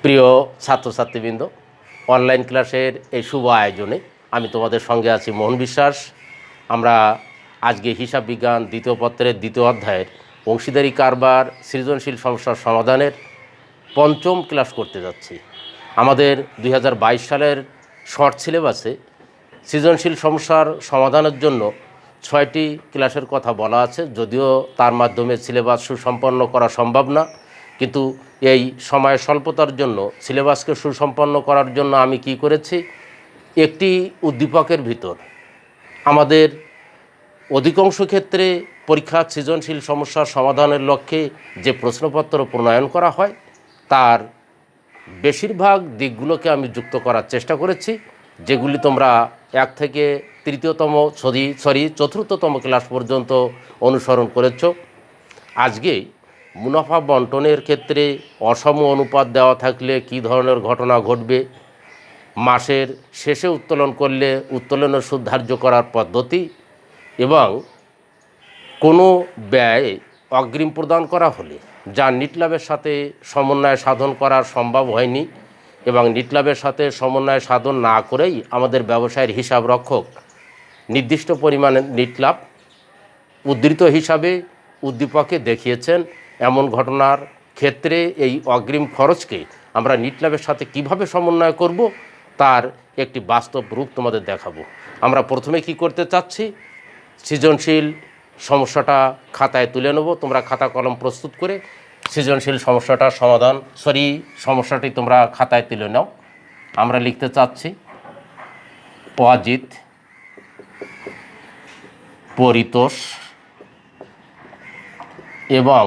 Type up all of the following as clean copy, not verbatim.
প্রিয় ছাত্রছাত্রীবৃন্দ, অনলাইন ক্লাসের এই শুভ আয়োজনে আমি তোমাদের সঙ্গে আছি মোহন বিশ্বাস। আমরা আজকে হিসাব বিজ্ঞান দ্বিতীয় পত্রের দ্বিতীয় অধ্যায়ের অংশীদারি কারবার সৃজনশীল সমস্যার সমাধানের পঞ্চম ক্লাস করতে যাচ্ছি। আমাদের 2022 সালের শর্ট সিলেবাসে সৃজনশীল সমস্যার সমাধানের জন্য 6টি ক্লাসের কথা বলা আছে, যদিও তার মাধ্যমে সিলেবাস সুসম্পন্ন করা সম্ভব না, কিন্তু এই সময় স্বল্পতার জন্য সিলেবাসকে সুসম্পন্ন করার জন্য আমি কি করেছি, একটি উদ্দীপকের ভিতর আমাদের অধিকাংশ ক্ষেত্রে পরীক্ষা সৃজনশীল সমস্যার সমাধানের লক্ষ্যে যে প্রশ্নপত্র প্রণয়ন করা হয় তার বেশিরভাগ দিকগুলোকে আমি যুক্ত করার চেষ্টা করেছি, যেগুলি তোমরা 1 থেকে তৃতীয়তম চতুর্থতম ক্লাস পর্যন্ত অনুসরণ করেছ। আজকে মুনাফা বন্টনের ক্ষেত্রে অসম অনুপাত দেওয়া থাকলে কী ধরনের ঘটনা ঘটবে, মাসের শেষে উত্তোলন করলে উত্তোলনের সুদ ধার্য করার পদ্ধতি, এবং কোনো ব্যয় অগ্রিম প্রদান করা হলে যা নিটলাভের সাথে সমন্বয় সাধন করা সম্ভব হয়নি এবং নিটলাভের সাথে সমন্বয় সাধন না করেই আমাদের ব্যবসায়ের হিসাব রক্ষক নির্দিষ্ট পরিমাণে নিটলাভ উদ্ধৃত হিসাবে উদ্দীপকে দেখিয়েছেন। এমন ঘটনার ক্ষেত্রে এই অগ্রিম খরচকে আমরা নিটলাভের সাথে কিভাবে সমন্বয় করব তার একটি বাস্তব রূপ তোমাদের দেখাবো। আমরা প্রথমে কি করতে চাচ্ছি, সৃজনশীল সমস্যাটা খাতায় তুলে নেব। তোমরা খাতা কলম প্রস্তুত করে সৃজনশীল সমস্যাটার সমস্যাটি তোমরা খাতায় তুলে নাও। আমরা লিখতে চাচ্ছি অজিত পরিতোষ এবং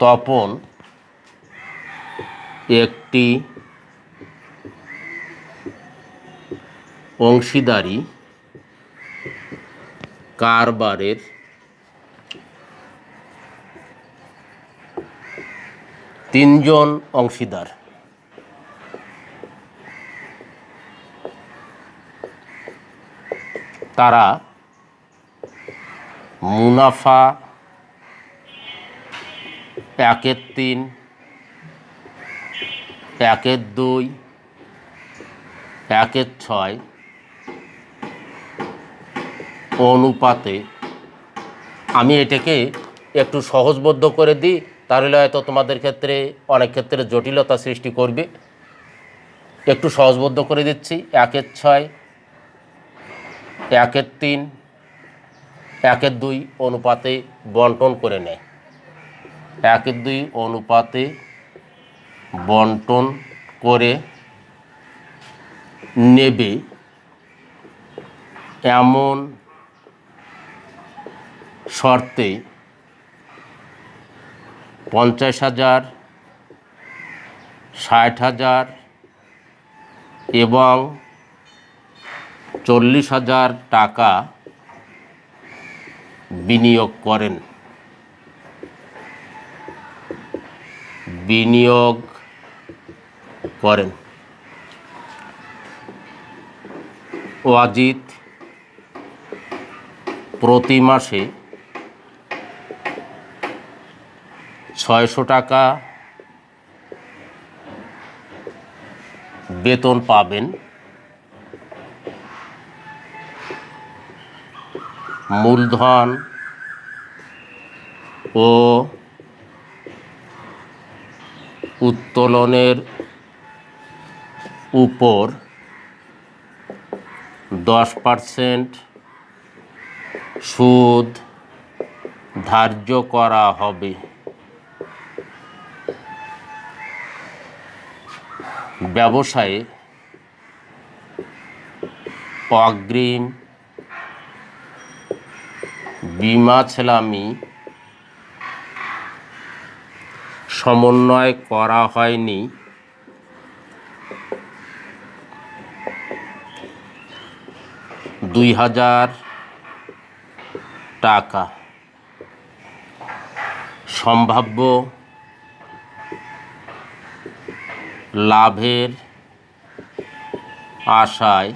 তপন একটি অংশীদারি কারবারের তিনজন অংশীদার। তারা মুনাফা 1/3, 1/2, 1/6 অনুপাতে, আমি এটাকে একটু সহজবোধ্য করে দিই, তাহলে হয়তো তোমাদের ক্ষেত্রে অনেক ক্ষেত্রে জটিলতা সৃষ্টি করবে। একটু সহজবোধ্য করে দিচ্ছি, 1/6, 1/3, 1/2 অনুপাতে বন্টন করে নেয়। 1/2 অনুপাতে বন্টন করে নেবে এমন শর্তে 50,000, 60,000 এবং 40,000 টাকা বিনিয়োগ করেন। অজিত প্রতি মাসে 600 টাকা বেতন পাবেন। মূলধন ও উত্তোলনের উপর 10% সুদ ধার্য করা হবে। ব্যবসায়ে অগ্রিম বীমা ছেলামি সমন্বয় করা হয়নি। 2,000 টাকা সম্ভাব্য লাভের আশায়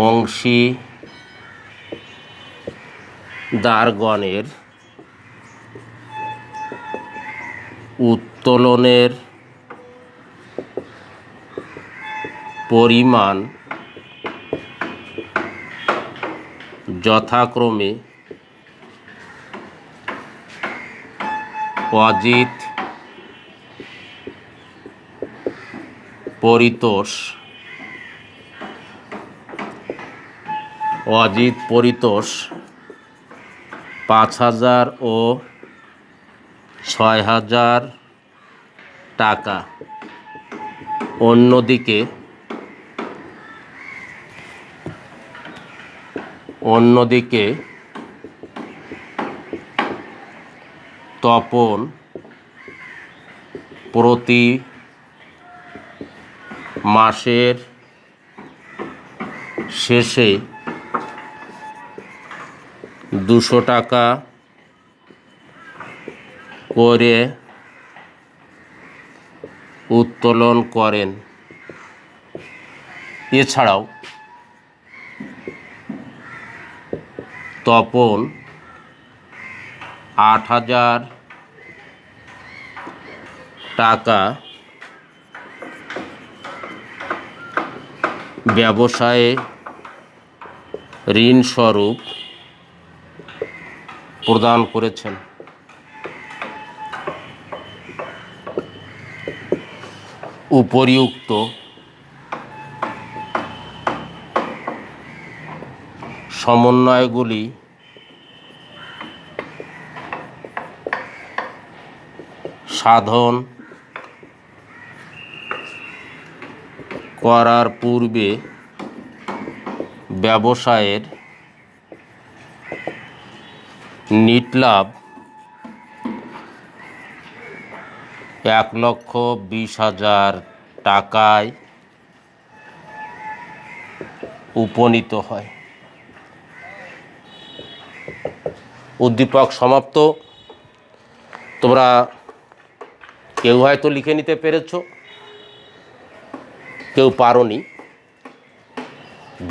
অংশীদারগণের উত্তোলনের পরিমাণ যথাক্রমে অজিত পরিতোষ 5,000 ও 6,000 টাকা। অন্যদিকে তপন প্রতি মাসের শেষে 200 টাকা করে উত্তোলন করেন। এছাড়াও তপন 8,000 টাকা ব্যবসায়ে ঋণ স্বরূপ প্রদান করেছেন। উপরিউক্ত সমন্বয়গুলি সাধন করার পূর্বে ব্যবসায়ের নিটলাভ 1,20,000 টাকায় উপনীত হয়। উদ্দীপক সমাপ্ত। তোমরা কেউ হয়তো লিখে নিতে পেরেছ, কেউ পারোনি।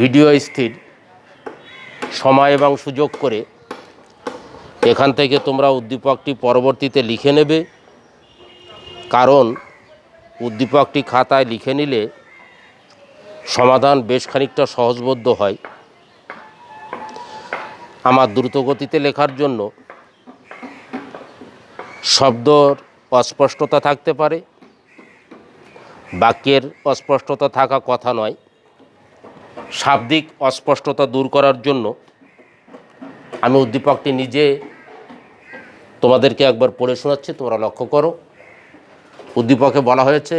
ভিডিও স্থির সময় এবং সুযোগ করে এখান থেকে তোমরা উদ্দীপকটি পরবর্তীতে লিখে নেবে, কারণ উদ্দীপকটি খাতায় লিখে নিলে সমাধান বেশ খানিকটা সহজবোধ্য হয়। আমার দ্রুতগতিতে লেখার জন্য শব্দর অস্পষ্টতা থাকতে পারে, বাক্যের অস্পষ্টতা থাকা কথা নয়। শাব্দিক অস্পষ্টতা দূর করার জন্য আমি উদ্দীপকটি নিজে তোমাদেরকে একবার পড়ে শোনাচ্ছি, তোমরা লক্ষ্য করো। উদ্দীপকে বলা হয়েছে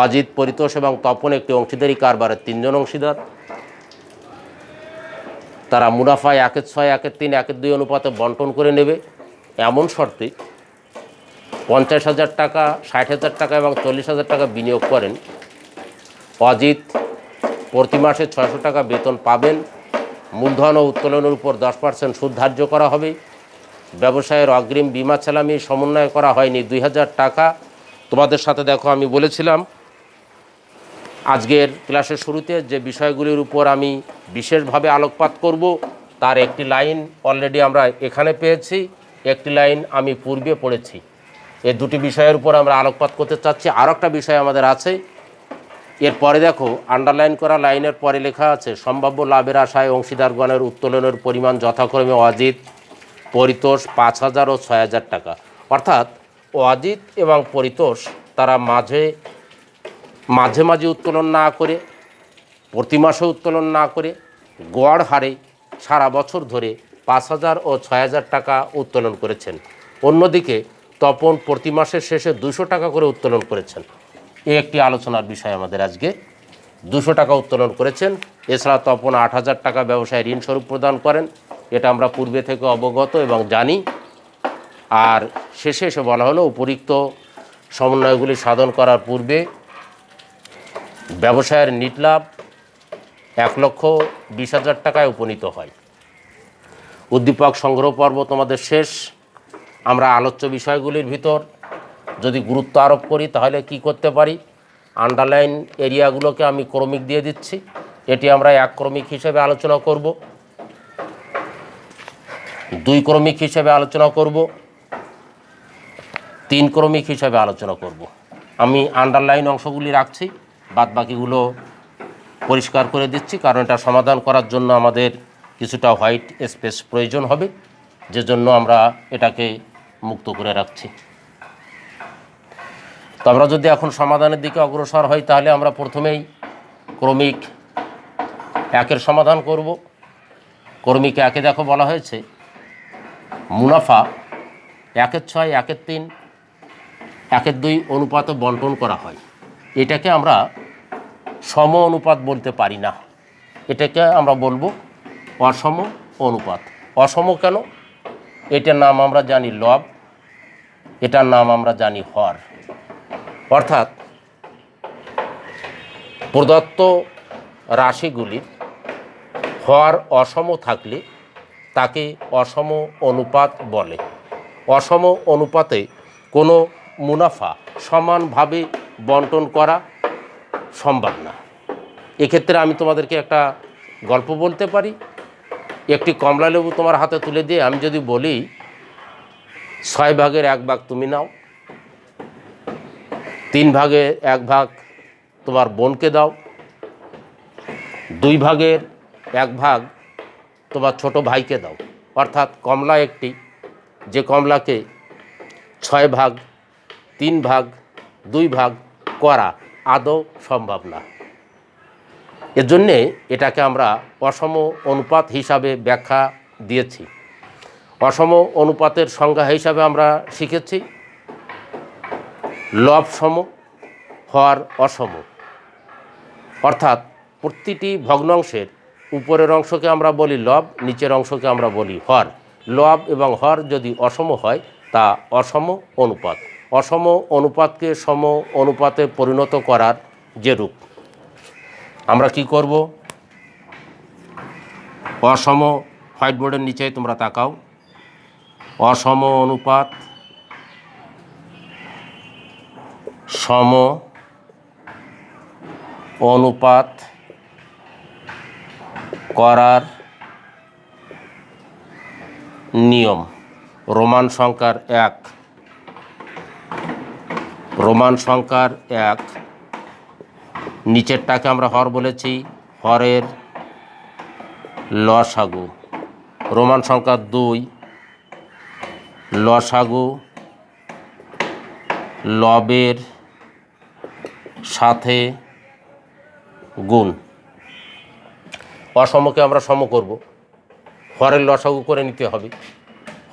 অজিত, পরিতোষ এবং তপন একটি অংশীদারি কারবারের 3 জন অংশীদার। তারা মুনাফা 1/6, 1/3, 1/2 অনুপাতে বন্টন করে নেবে, এমন শর্তে 50,000 টাকা, 60,000 টাকা এবং 40,000 টাকা বিনিয়োগ করেন। অজিত প্রতি মাসে 600 টাকা বেতন পাবেন। মূলধন ও উত্তোলনের উপর 10% সুদ ধার্য করা হবে। ব্যবসায়ের অগ্রিম বিমা চালামি সমন্বয় করা হয়নি 2,000 টাকা। তোমাদের সাথে দেখো, আমি বলেছিলাম আজকের ক্লাসের শুরুতে যে বিষয়গুলির উপর আমি বিশেষভাবে আলোকপাত করব, তার একটি লাইন অলরেডি আমরা এখানে পেয়েছি, একটি লাইন আমি পূর্বে পড়েছি। এই দুটি বিষয়ের উপর আমরা আলোকপাত করতে চাচ্ছি। আর একটা বিষয় আমাদের আছে, এরপরে দেখো আন্ডারলাইন করা লাইনের পরে লেখা আছে সম্ভাব্য লাভের আশায় অংশীদারগণের উত্তোলনের পরিমাণ যথাক্রমে অজিত, পরিতোষ 5,000 ও 6,000 টাকা। অর্থাৎ অজিত এবং পরিতোষ তারা মাঝে মাঝে উত্তোলন না করে, প্রতি মাসে উত্তোলন না করে, গড় হারে সারা বছর ধরে 5,000 ও 6,000 টাকা উত্তোলন করেছেন। অন্যদিকে তপন প্রতি মাসের শেষে 200 টাকা করে উত্তোলন করেছেন। এই একটি আলোচনার বিষয় আমাদের আজকে। 200 টাকা উত্তোলন করেছেন। এছাড়া তপন 8,000 টাকা ব্যবসায় ঋণ স্বরূপ প্রদান করেন, এটা আমরা পূর্বে থেকে অবগত এবং জানি। আর শেষে এসে বলা হলো উপরিক্ত সমন্বয়গুলি সাধন করার পূর্বে ব্যবসায়ের নিটলাভ 1,20,000 টাকায় উপনীত হয়। উদ্দীপক সংগ্রহ পর্ব তোমাদের শেষ। আমরা আলোচ্য বিষয়গুলির ভিতর যদি গুরুত্ব আরোপ করি তাহলে কি করতে পারি, আন্ডারলাইন এরিয়াগুলোকে আমি ক্রমিক দিয়ে দিচ্ছি। এটি আমরা 1 ক্রমিক হিসেবে আলোচনা করব, 2 ক্রমিক হিসেবে আলোচনা করব, তিন ক্রমিক হিসাবে আলোচনা করব। আমি আন্ডারলাইন অংশগুলি রাখছি, বাদ বাকিগুলো পরিষ্কার করে দিচ্ছি, কারণ এটা সমাধান করার জন্য আমাদের কিছুটা হোয়াইট স্পেস প্রয়োজন হবে, যে জন্য আমরা এটাকে মুক্ত করে রাখছি। তো আমরা যদি এখন সমাধানের দিকে অগ্রসর হই, তাহলে আমরা প্রথমেই ক্রমিক একের সমাধান করব। ক্রমিক একে দেখো বলা হয়েছে মুনাফা 1/6, 1/3, 1/2 অনুপাতে বন্টন করা হয়। এটাকে আমরা সম অনুপাত বলতে পারি না, এটাকে আমরা বলবো অসম অনুপাত। অসম কেন? এটার নাম আমরা জানি লব, এটার নাম আমরা জানি হর। অর্থাৎ প্রদত্ত রাশিগুলির হর অসম থাকলে তাকে অসম অনুপাত বলে। অসম অনুপাতে কোনো মুনাফা সমানভাবে বন্টন করা সম্ভব না। এক্ষেত্রে আমি তোমাদেরকে একটা গল্প বলতে পারি। একটি কমলালেবু তোমার হাতে তুলে দিয়ে আমি যদি বলি 6 ভাগের 1 ভাগ তুমি নাও, 3 ভাগের 1 ভাগ তোমার বোনকে দাও, 2 ভাগের 1 ভাগ তোমার ছোট ভাইকে দাও। অর্থাৎ কমলা একটি, যে কমলাকে 6 ভাগ, 3 ভাগ, 2 ভাগ করা আদৌ সম্ভব না। এজন্যে এটাকে আমরা অসম অনুপাত হিসাবে ব্যাখ্যা দিয়েছি। অসম অনুপাতের সংজ্ঞা হিসাবে আমরা শিখেছি লব সম, হর অসম। অর্থাৎ প্রতিটি ভগ্নাংশের উপরের অংশকে আমরা বলি লব, নিচের অংশকে আমরা বলি হর। লব এবং হর যদি অসম হয় তা অসম অনুপাত। অসম অনুপাতকে সম অনুপাতে পরিণত করার যে রূপ, আমরা কি করব? অসম, হোয়াইট বোর্ডের নিচে তোমরা তাকাও, অসম অনুপাত সম অনুপাত করার নিয়ম। রোমান সংখ্যার 1, রোমান সংখ্যার 1, নিচেরটাকে আমরা হর বলেছি, হরের লসাগু। রোমান সংখ্যা 2, লসাগু লবের সাথে গুণ। অসমকে আমরা সম করব, হরের লসাগু করে নিতে হবে।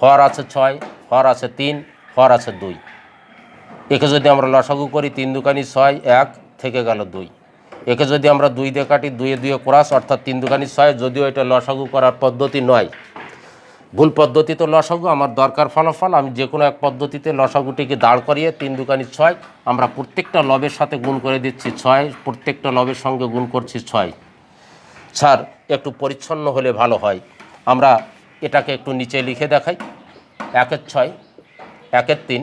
হর আছে 6, হর আছে 3, হর আছে 2। একে যদি আমরা লসাগু করি 3 দুকানি 6, 1 থেকে গেল 2। একে যদি আমরা 2 দিয়ে কাটি, 2 এ 2 ক্রস, অর্থাৎ 3 দুকানি 6। যদিও এটা লসাগু করার পদ্ধতি নয়, ভুল পদ্ধতিতে লসাগু, আমার দরকার ফলাফল। আমি যে কোনো এক পদ্ধতিতে লসাগুটিকে দাঁড় করিয়ে 3 দুকানি 6 আমরা প্রত্যেকটা লবের সাথে গুণ করে দিচ্ছি 6, প্রত্যেকটা লবের সঙ্গে গুণ করছি 6। স্যার একটু পরিচ্ছন্ন হলে ভালো হয়, আমরা এটাকে একটু নিচে লিখে দেখাই। 1/6, 1/3,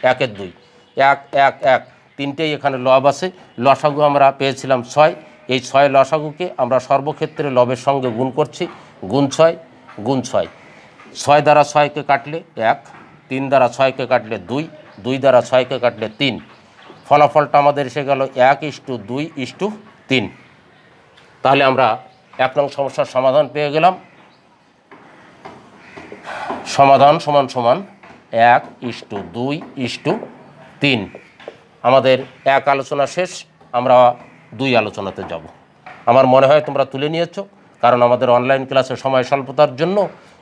1/2, 1 1 1 তিনটেই এখানে লব আছে। লসাগু আমরা পেয়েছিলাম 6। এই 6 লসাগুকে আমরা সর্বক্ষেত্রে লবের সঙ্গে গুণ করছি, গুণ 6 গুণ 6। 6 দ্বারা 6কে কাটলে 1, 3 দ্বারা 6কে কাটলে 2, 2 দ্বারা 6কে কাটলে 3। ফলাফলটা আমাদের এসে গেল 1:2:3। তাহলে আমরা 1 নং সমস্যার সমাধান পেয়ে গেলাম। সমাধান সমান সমান 1:2:3। আমাদের 1 আলোচনা শেষ, আমরা 2 আলোচনাতে যাব। আমার মনে হয় তোমরা তুলে নিয়েছো, কারণ আমাদের অনলাইন ক্লাসে সময় স্বল্পতার জন্য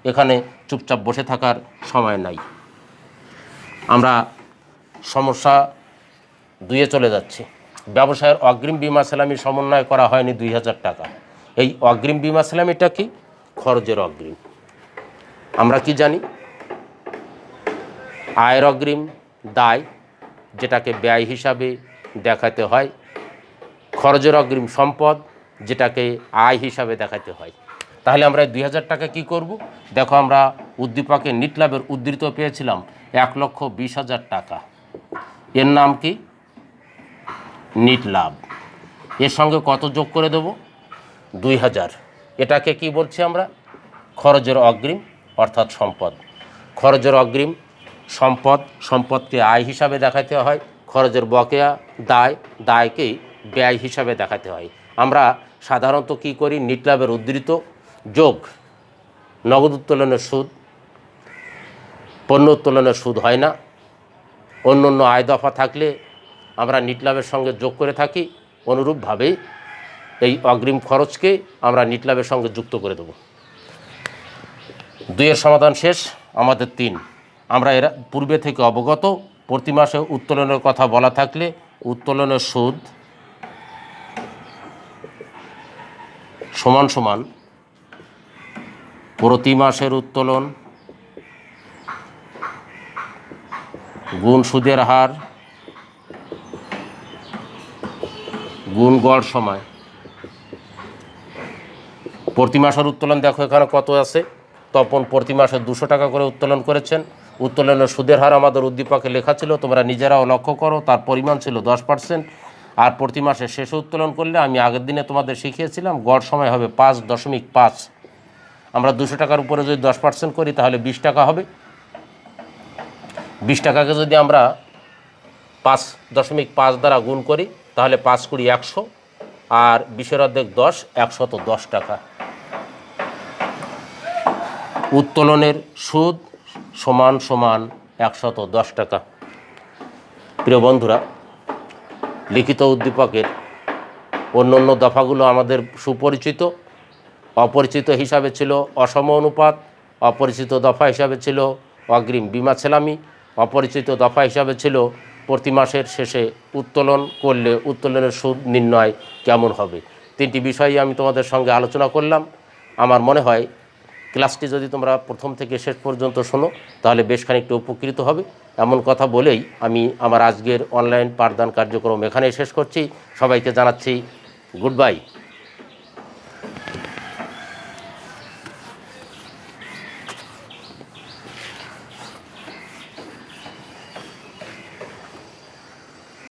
এখানে চুপচাপ বসে থাকার সময় নাই। আমরা সমস্যা 2-এ চলে যাচ্ছি। ব্যবসায়ের অগ্রিম বিমা সেলামি সমন্বয় করা হয়নি 2000 টাকা। এই অগ্রিম বিমা সেলামিটা কি? খরচের অগ্রিম। আমরা কি জানি? আয়ের অগ্রিম দায়, যেটাকে ব্যয় হিসাবে দেখাতে হয়। খরচের অগ্রিম সম্পদ, যেটাকে আয় হিসাবে দেখাতে হয়। তাহলে আমরা 2000 টাকা কী করব? দেখো, আমরা উদ্দীপকের নিট লাভের উদ্ধৃত পেয়েছিলাম 1,20,000 টাকা। এর নাম কি? নিট লাভ। এর সঙ্গে কত যোগ করে দেব? 2000। এটাকে কি বলছি আমরা? খরচের অগ্রিম অর্থাৎ সম্পদ। খরচের অগ্রিম সম্পদকে আয় হিসাবে দেখাতে হয়, খরচের বকেয়া দায়কেই ব্যয় হিসাবে দেখাতে হয়। আমরা সাধারণত কি করি, নিট লাভের উদ্ধৃত যোগ নগদ উত্তোলনের সুদ, পণ্য উত্তোলনের সুদ হয় না। অন্য অন্য আয় দফা থাকলে আমরা নিট লাভের সঙ্গে যোগ করে থাকি। অনুরূপভাবেই এই অগ্রিম খরচকে আমরা নিট লাভের সঙ্গে যুক্ত করে দেব। 2 এর সমাধান শেষ। আমাদের 3। আমরা এরা পূর্বে থেকে অবগত, প্রতি মাসে উত্তোলনের কথা বলা থাকলে উত্তোলনের সুদ সমান সমান প্রতি মাসের উত্তোলন গুণ সুদের হার গুণ গড় সময়। প্রতি মাসের উত্তোলন দেখো এখানে কত আছে। তপন প্রতি মাসে 200 টাকা করে উত্তোলন করেছেন। উত্তোলনের সুদের হার আমাদের উদ্দীপকে লেখা ছিল, তোমরা নিজেরাও লক্ষ্য করো, তার পরিমাণ ছিল 10%। আর প্রতি মাসে শেষে উত্তোলন করলে আমি আগের দিনে তোমাদের শিখিয়েছিলাম গড় সময় হবে 5.5। আমরা 200 টাকার উপরে যদি 10% করি তাহলে 20 টাকা হবে। 20 টাকাকে যদি আমরা 5.5 দ্বারা গুণ করি তাহলে 5 × 20 = 100, আর 20-এর অর্ধেক 10, 110 টাকা। উত্তোলনের সুদ সমান সমান 110 টাকা। প্রিয় বন্ধুরা, লিখিত উদ্দীপকের অন্য অন্য দফাগুলো আমাদের সুপরিচিত। অপরিচিত হিসাবে ছিল অসম অনুপাত, অপরিচিত দফা হিসাবে ছিল অগ্রিম বিমা ছেলামি, অপরিচিত দফা হিসাবে ছিল প্রতি মাসের শেষে উত্তোলন করলে উত্তোলনের সুদ নির্ণয় কেমন হবে। 3টি বিষয়ই আমি তোমাদের সঙ্গে আলোচনা করলাম। আমার মনে হয় ক্লাসটি যদি তোমরা প্রথম থেকে শেষ পর্যন্ত শোনো তাহলে বেশ খানিকটা উপকৃত হবে। এমন কথা বলেই আমি আমার আজকের অনলাইন পাঠদান কার্যক্রম এখানেই শেষ করছি। সবাইকে জানাচ্ছি গুড বাই।